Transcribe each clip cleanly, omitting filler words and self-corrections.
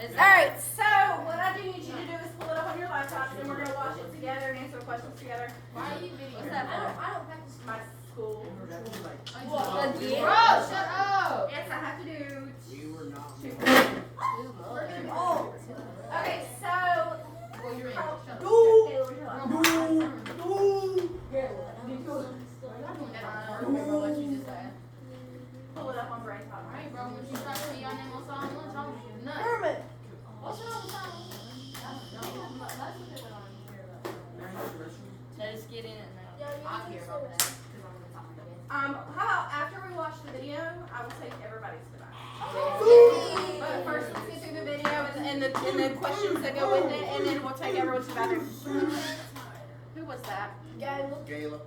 Alright, so what I do need you to do is pull it up on your laptops and we're going to watch it together and answer the questions together. Why are you videoing? What's that for? I don't practice my school. What? Bro, shut up! Yes, I have to do You were not. Oh. Okay, so. Well, you're in. Shut up. Caleb, where's your laptop? What you just said. Pull it up on Brain Talk. Alright, bro, when you try to say your name on song lunch, I'm gonna nuts. Herman. What's wrong with that? Let's get in it now. I'll hear about that. Because I'm gonna talk about it. How about after we watch the video, I will take everybody's device. But first, let's get through the video and the questions that go with it, and then we'll take everyone's device. Who was that? Gayla.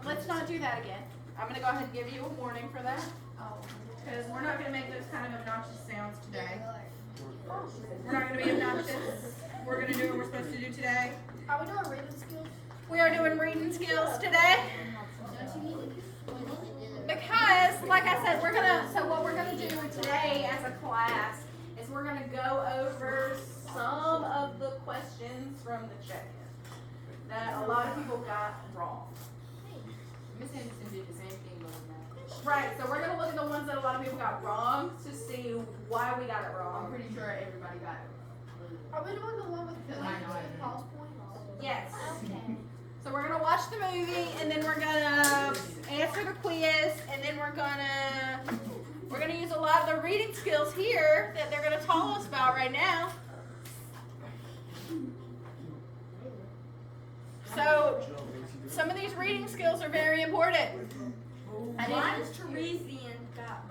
Let's not do that again. I'm going to go ahead and give you a warning for that. Because we're not going to make those kind of obnoxious sounds today. We're not going to be obnoxious. We're going to do what we're supposed to do today. Are we doing reading skills? We are doing reading skills today. Because, like I said, so what we're going to do today as a class is we're going to go over some of the questions from the check-in that a lot of people got wrong. Miss Anderson did the same thing, but with Right, so we're going to look at the ones that a lot of people got wrong to see why we got it math. wrong. I'm pretty sure everybody got it. Are we doing the one with Because I know it. pause points? Yes. Okay. So we're going to watch the movie, and then we're going to answer the quiz, and then we're going to use a lot of the reading skills here that they're going to tell us about right now. So some of these reading skills are very important. Why does Teresian got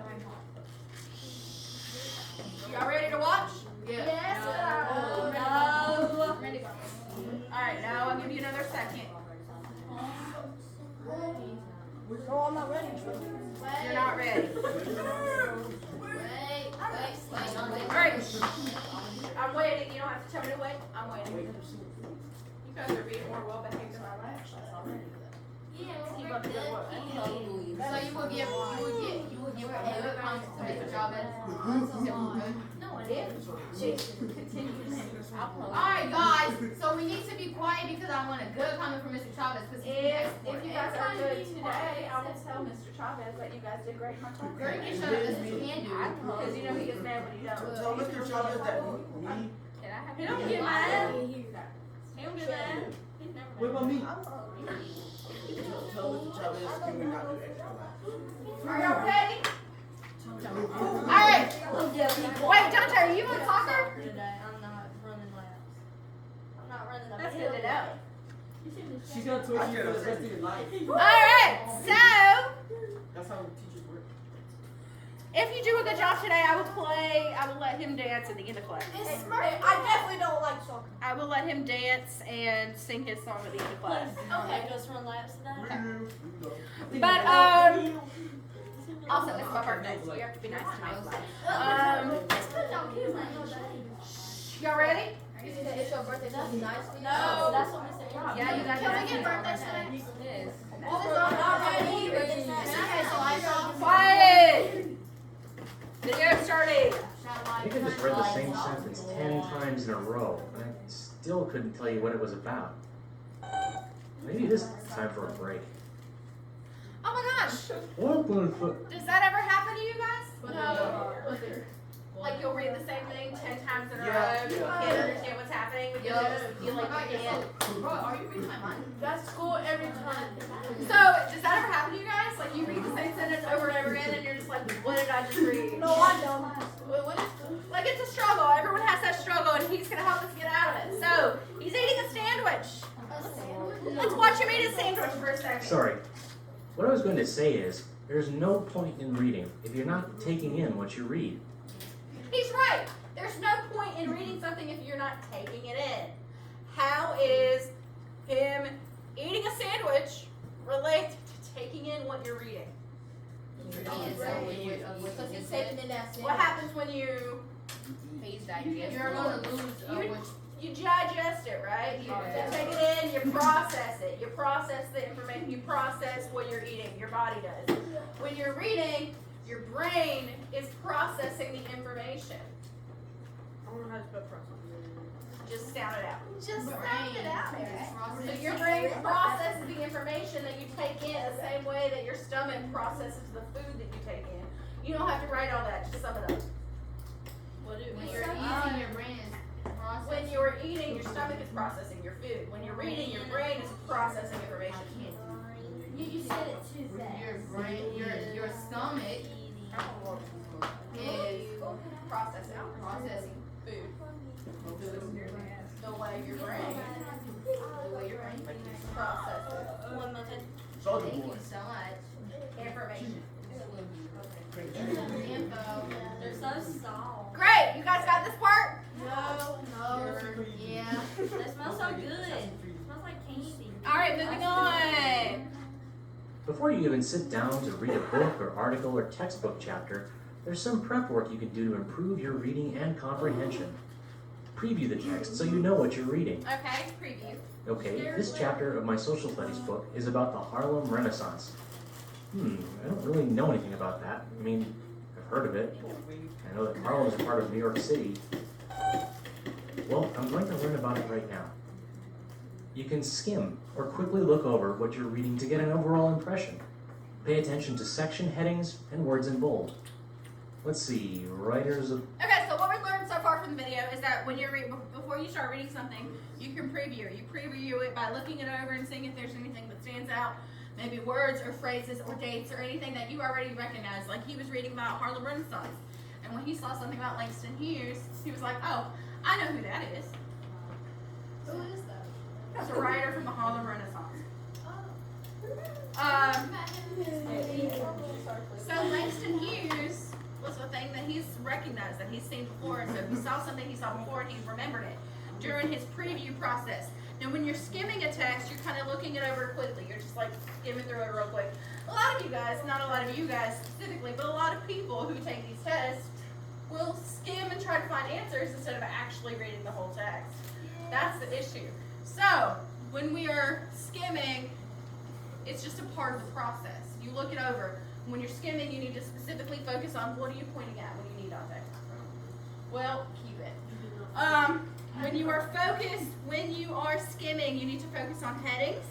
Y'all ready to watch? Yeah. Yes. No. Ready to go. All right, now I'll give you another second. No, I'm not ready. You're not ready. Wait. All right. I'm waiting. You don't have to tell me to wait. I'm waiting. You guys are being more well behaved than my last class already. Keep up the good work. So you will give a good comment to Mr. Chavez? No, I didn't. Continue. Alright guys, so we need to be quiet because I want a good comment from Mr. Chavez. If you guys are good today, I will tell Mr. Chavez that you guys did great in my class. Girl, you can shut up, that's what you can do. Because you know he gets mad when you don't. Tell Mr. Chavez that me. He don't get mad. He don't get mad. He's never What about me? mad. Tell Mr. Chavez can we not do extra class? Are y'all ready? Alright. Wait, Dante, are you on soccer? Today, I'm not running laps. I'm not running That's good to know. She's gonna torture you for the rest of your life. Alright, so That's how teachers work. if you do a good job today, I will let him dance at the end of class. I definitely don't like soccer. I will let him dance and sing his song at the end of class. Okay, go run laps today. But also it's my birthday, so you have to be nice to me. Y'all ready? It's your birthday. That's nice. No. That's what we said. Yeah, you guys Can we get got birthday snacks? Yes. Quiet! Video started. I think I just read the same sentence 10 times in a row, and I still couldn't tell you what it was about. Maybe it is time for a break. Oh my gosh. What the fuck? Does that ever happen to you guys? No. Like you'll read the same thing 10 times in a row. Yeah, You yeah. can't understand what's happening. But you can't. Bro, are you reading my mind? That's school every time. So does that ever happen to you guys? Like you read the same sentence over and over again, and you're just like, what did I just read? No, I don't. Wait, what is Like it's a struggle. Everyone has that struggle, and he's gonna help us get out of it. So he's eating a sandwich. Let's watch him eat a sandwich for a second. Sorry. What I was going to say is, there's no point in reading if you're not taking in what you read. He's right. There's no point in reading something if you're not taking it in. How is him eating a sandwich relate to taking in what you're reading? Because he's taking in that What happens when you You're gonna lose you digest it, right? You take it in, you process it. You process the information, you process what you're eating, your body does. When you're reading, Your brain is processing the information. I don't know how to spell process. Just sound it out. Just Brain. it out there. So your brain processes the information that you take in the same way that your stomach processes the food that you take in. You don't have to write all that, just sum it up. When you're eating, your brain is processing. When you're eating, your stomach is processing your food. When you're reading, your brain is processing information. You said it too fast. Your brain, your stomach is Processing processing food. food. The way your brain The way your brain processes One more time. Soldier Thank boy. you so much. information. Info. They're so soft. Great, you guys got this part? No. Yeah. They smell so good. It smells like candy. All right, moving on. Before you even sit down to read a book or article or textbook chapter, there's some prep work you can do to improve your reading and comprehension. Preview the text so you know what you're reading. Okay, preview. Okay, this chapter of my social studies book is about the Harlem Renaissance. I don't really know anything about that. I mean, I've heard of it. I know that Harlem is a part of New York City. Well, I'm going to learn about it right now. You can skim or quickly look over what you're reading to get an overall impression. Pay attention to section headings and words in bold. Let's see, writers of... Okay, so what we learned so far from the video is that when you're before you start reading something, you can preview it. You preview it by looking it over and seeing if there's anything that stands out, maybe words or phrases or dates or anything that you already recognize. Like he was reading about Harlem Renaissance, and when he saw something about Langston Hughes, he was like, "Oh, I know who that is. Who is that? That's a writer from the Harlem Renaissance." So Langston Hughes was a thing that he's recognized, that he's seen before. So if he saw something he saw before and he remembered it during his preview process. Now when you're skimming a text, you're kind of looking it over quickly. You're just like skimming through it real quick. A lot of you guys, not a lot of you guys specifically, but a lot of people who take these tests will skim and try to find answers instead of actually reading the whole text. That's the issue. So when we are skimming, it's just a part of the process. You look it over. When you're skimming, you need to specifically focus on what are you pointing at when you need on text. Well, keep it. When you are focused, when you are skimming, you need to focus on headings.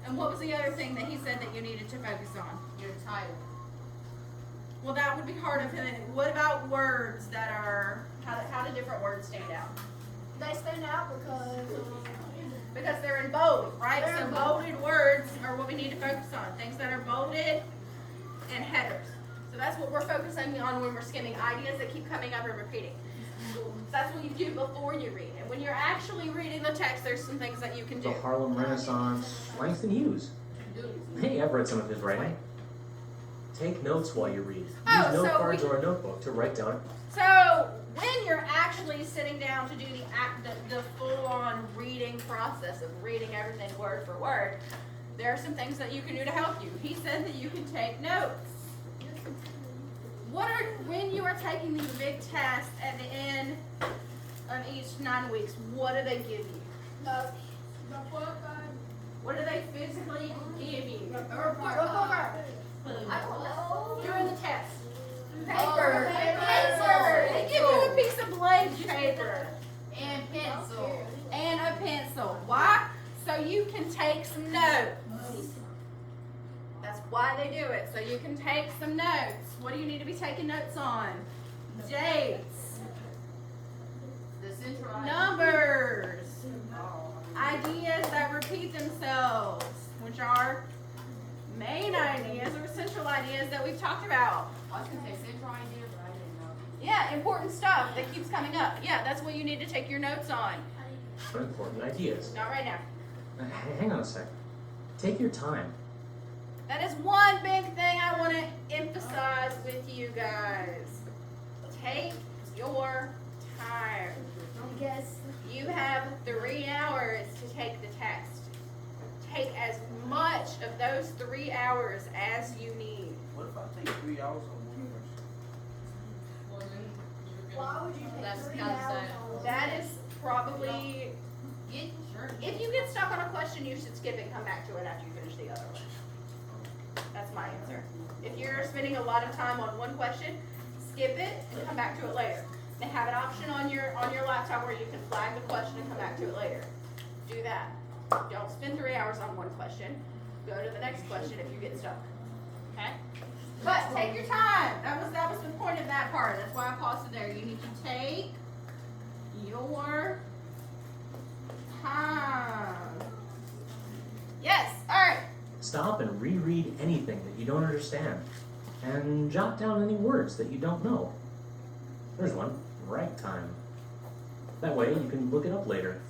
And what was the other thing that he said that you needed to focus on? Your title. Well, that would be part of it. What about words that are, how do different words stand out? They stand out Because they're in bold, right? They're So in bold. bolded words are what we need to focus on. Things that are bolded and headers. So that's what we're focusing on when we're skimming, ideas that keep coming up and repeating. That's what you do before you read. And when you're actually reading the text, there's some things that you can The do. Harlem Renaissance, Langston Hughes. Hey, I've read some of his writing. Take notes while you read. Use Oh, note so cards or a notebook to write down. So when you're actually sitting down to do the full-on reading process of reading everything word for word, there are some things that you can do to help you. He said that you can take notes. When you are taking these big tests at the end of each 9 weeks, what do they give you? What do they physically give you? a report card. I don't know. During the test. Paper. Paper. They give you a piece of blank paper. And pencil. And a pencil. Why? So you can take some notes. That's why they do it. So you can take some notes. What do you need to be taking notes on? Dates, The central idea. numbers, ideas that repeat themselves, which are main ideas or central ideas that we've talked about. I was gonna say central idea, but I didn't know. Yeah, important stuff that keeps coming up. Yeah, that's what you need to take your notes on. But important ideas. Not right now. Hang on a sec. Take your time. That is one big thing I want to emphasize with you guys. Take your time. I guess. You have 3 hours to take the test. Take as much of those 3 hours as you need. What if I take 3 hours on one question? Well, then you're Why gonna would you take That's 3 kinda hours sad. on That is probably, get sure. if you get stuck on a question, you should skip it and come back to it after you finish the other one. That's my answer. If you're spending a lot of time on one question, skip it and come back to it later. They have an option on your laptop where you can flag the question and come back to it later. Do that. Don't spend 3 hours on one question. Go to the next question if you get stuck. Okay? But take your time. That was the point of that part. That's why I paused it there. You need to take your time. Yes. All right. Stop and reread anything that you don't understand, and jot down any words that you don't know. There's one, ragtime. That way you can look it up later.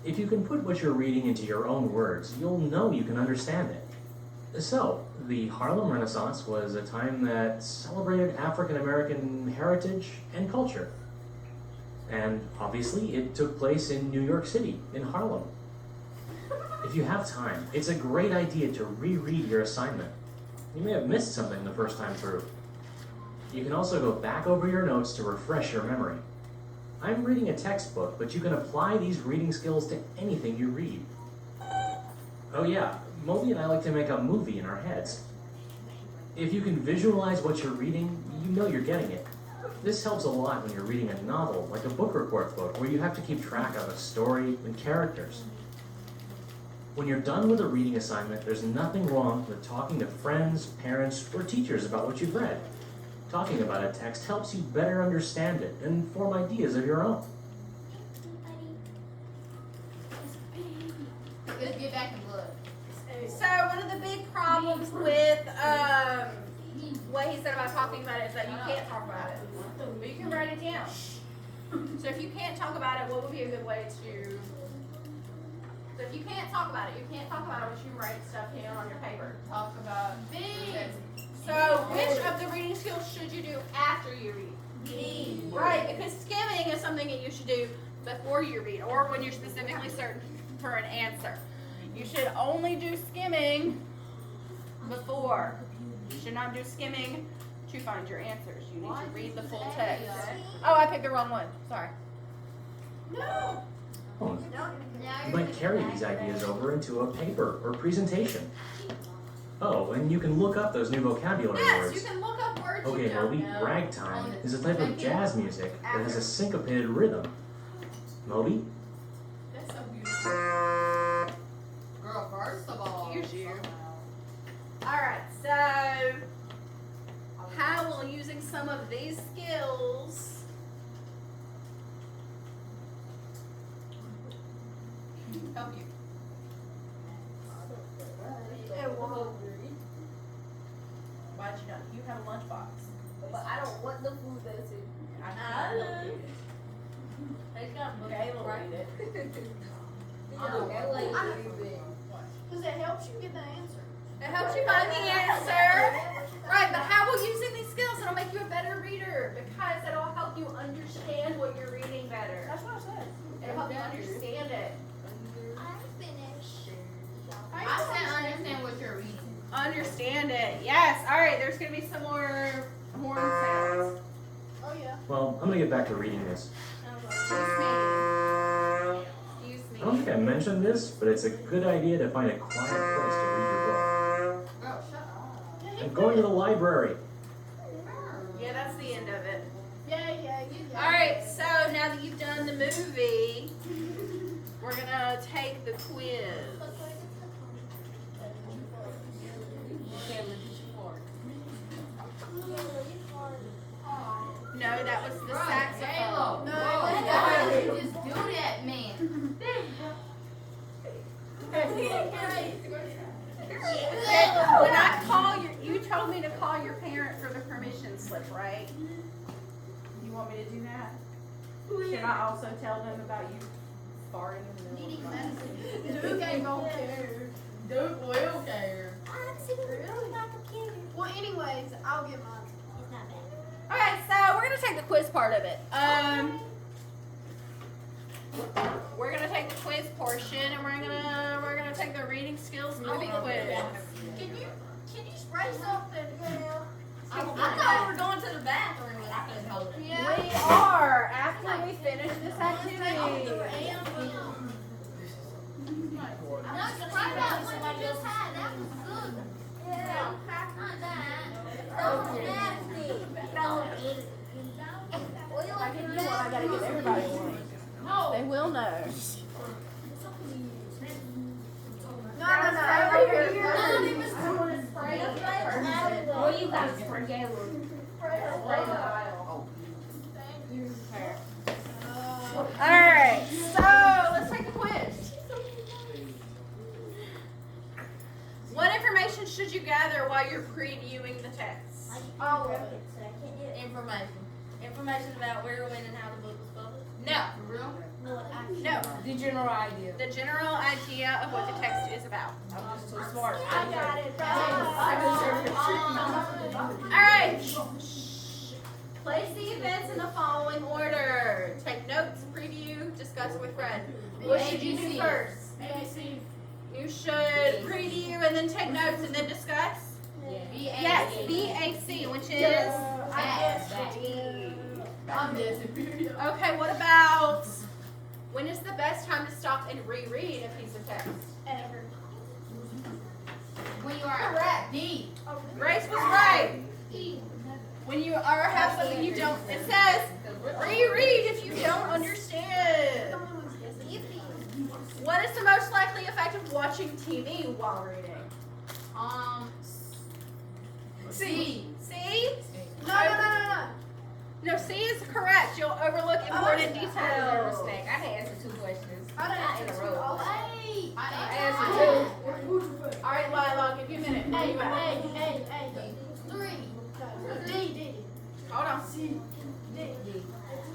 If you can put what you're reading into your own words, you'll know you can understand it. So, the Harlem Renaissance was a time that celebrated African American heritage and culture. And obviously, it took place in New York City, in Harlem. If you have time, it's a great idea to reread your assignment. You may have missed something the first time through. You can also go back over your notes to refresh your memory. I'm reading a textbook, but you can apply these reading skills to anything you read. Oh yeah, Moby and I like to make a movie in our heads. If you can visualize what you're reading, you know you're getting it. This helps a lot when you're reading a novel, like a book report book, where you have to keep track of a story and characters. When you're done with a reading assignment, there's nothing wrong with talking to friends, parents, or teachers about what you've read. Talking about a text helps you better understand it and form ideas of your own. Just get back and look. So one of the big problems with what he said about talking about it is that you can't talk about it. But you can write it down. So if you can't talk about it, what would be a good way to... So if you can't talk about it, you can't talk about it, but you write stuff down on your paper. Talk about So which of the reading skills should you do after you read? Right, because skimming is something that you should do before you read or when you're specifically certain for an answer. You should only do skimming before. You should not do skimming to find your answers. You need to read the full text. Oh, I picked the wrong one. Sorry. No. Oh, you might carry these ideas over into a paper or presentation. Oh, and you can look up those new vocabulary Yes, words. you can look up words you Okay, don't Moby, know. ragtime is a type of jazz music that has a syncopated rhythm. Moby? That's so beautiful. girl, first of all. Here's you. Alright, so how will using some of these skills help you? Why'd you not? You have a lunchbox. But I don't want the food that's in. I know. It's got Kayla read it. Because it helps you get the answer. It helps you find the answer. Right, but how will using these skills, it'll make you a better reader because it'll help you understand what you're reading better. That's what I said. It'll help you understand it. I'm finished. I can't understand what you're reading. Understand it. Yes. All right, there's going to be some more horn sounds. Oh, yeah. Well, I'm gonna get back to reading this. Excuse me. Excuse I don't me. think I mentioned this, but it's a good idea to find a quiet place to read your book. Girl, shut up. I'm going to the library. Yeah, that's the end of it. Yeah. All right, so now that you've done the movie, we're going to take the quiz. No, that was the saxophone. No, why would you just do that, man? When I call you told me to call your parent for the permission slip, right? You want me to do that? Should I also tell them about you farting in the middle of the class? Duke ain't gonna care. Duke will care. Well, anyways, I'll get mine. Okay, so we're gonna take the quiz part of it. We're gonna take the quiz portion, and we're gonna take the reading skills movie quiz. Can you spray something? I thought we were going to the bathroom and I couldn't hold it. We are after we finish this activity. I'm not surprised about what you just had. That was good. Yeah. knows. No. Well, you got to spray Alright, so let's take a quiz. What information should you gather while you're previewing the text? All of it. Information about where, when, and how the book was published. No. For real? No. The general idea. The general idea of what the text is about. I'm just too smart. I got it. Alright. Place the events in the following order. Take notes, preview, discuss with Fred. What should you do first? You should preview and then take notes and then discuss? Yes, BAC, which is? I'm guessing. Okay, what about when is the best time to stop and reread a piece of text? When you are Correct. D. Grace was right. When you are have something you don't, it says reread if you don't understand. What is the most likely effect of watching TV while reading? C. C? No. No, C is correct. You'll overlook important details. I can answer 2 questions. I in a row. I answered All right, Lila, I'll give you a minute. D. Hold on. D.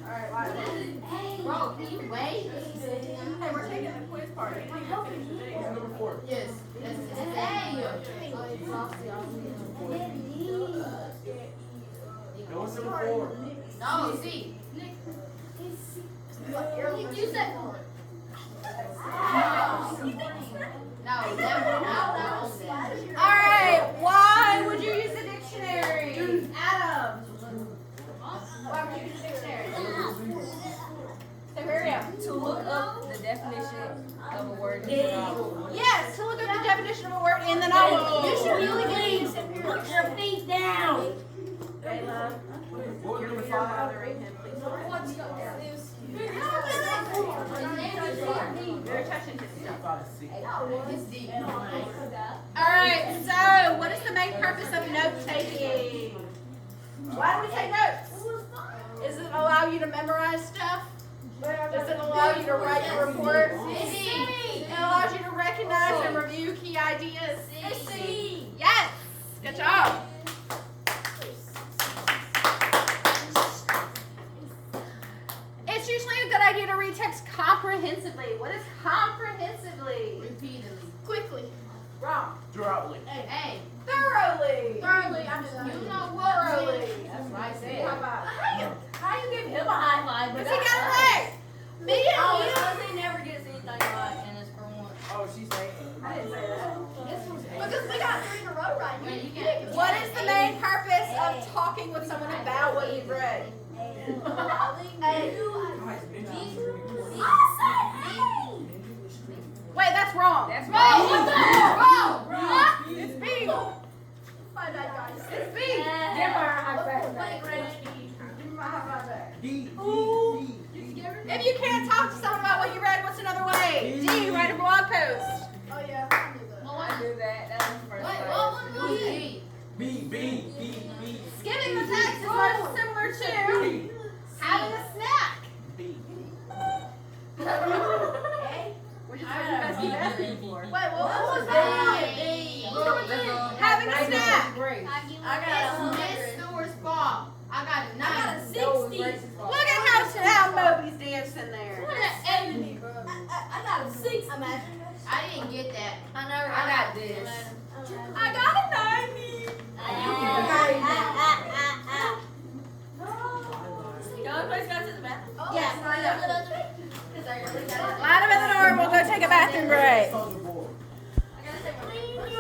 All right, Lila. Bro, can you wait? Hey, we're taking the quiz part. You need to finish the video. Number 4. Yes. That's A. No, it's number 4. No, C. You said No, never. No. All right, why would you use a dictionary? Adam. Why would you use a dictionary? Say Miriam. To look up the definition of a word in the novel. Yes, to look up the definition of a word in the novel. You should really put your feet down. Layla. What was number You're 5? bothering him. Please don't. You're touching his stuff. I thought it's C. It's D. Alright, so what is the main purpose of note taking? Why do we take notes? Does it allow you to memorize stuff? Does it allow you to write your report? It allows you to recognize and review key ideas. Yes! Good job. It's usually a good idea to read text comprehensively. What is comprehensively? Repeatedly. Quickly. Wrong. Thoroughly. Hey. Thoroughly. Thoroughly. I knew that. You know what? Thoroughly. That's what I How said. about? How you give him a high five? Because he got it right. Me and you. Because he never gets anything right, and it's for one. Oh, she's saying. I didn't say that. Because we got 3 in a row right Wait, here. you can't. What is the main purpose of talking with someone about what you've read? Wait, that's wrong. That's Bro, what right. the hell? Bro. It's B. My bad, guys. It's B. Give her a high five. Give me my high five back. D. If you can't talk to someone about what you read, what's another way? D. Write a blog post. Oh, yeah. I knew that. I knew that. That was the first Wait, one. what was D? B. Skimming the text is much similar to having a snack. B. Which is what you guys keep asking for. Wait, what was that? Having a snack. Great. I got a Miss Stewart's fault. I got a 9. That was Grace's fault. Look at how Moby's dancing there. I got a 6. Imagine. I didn't get that. I got this. I got a 90. Yes, I know. Line up at the door. We'll go take a bathroom break.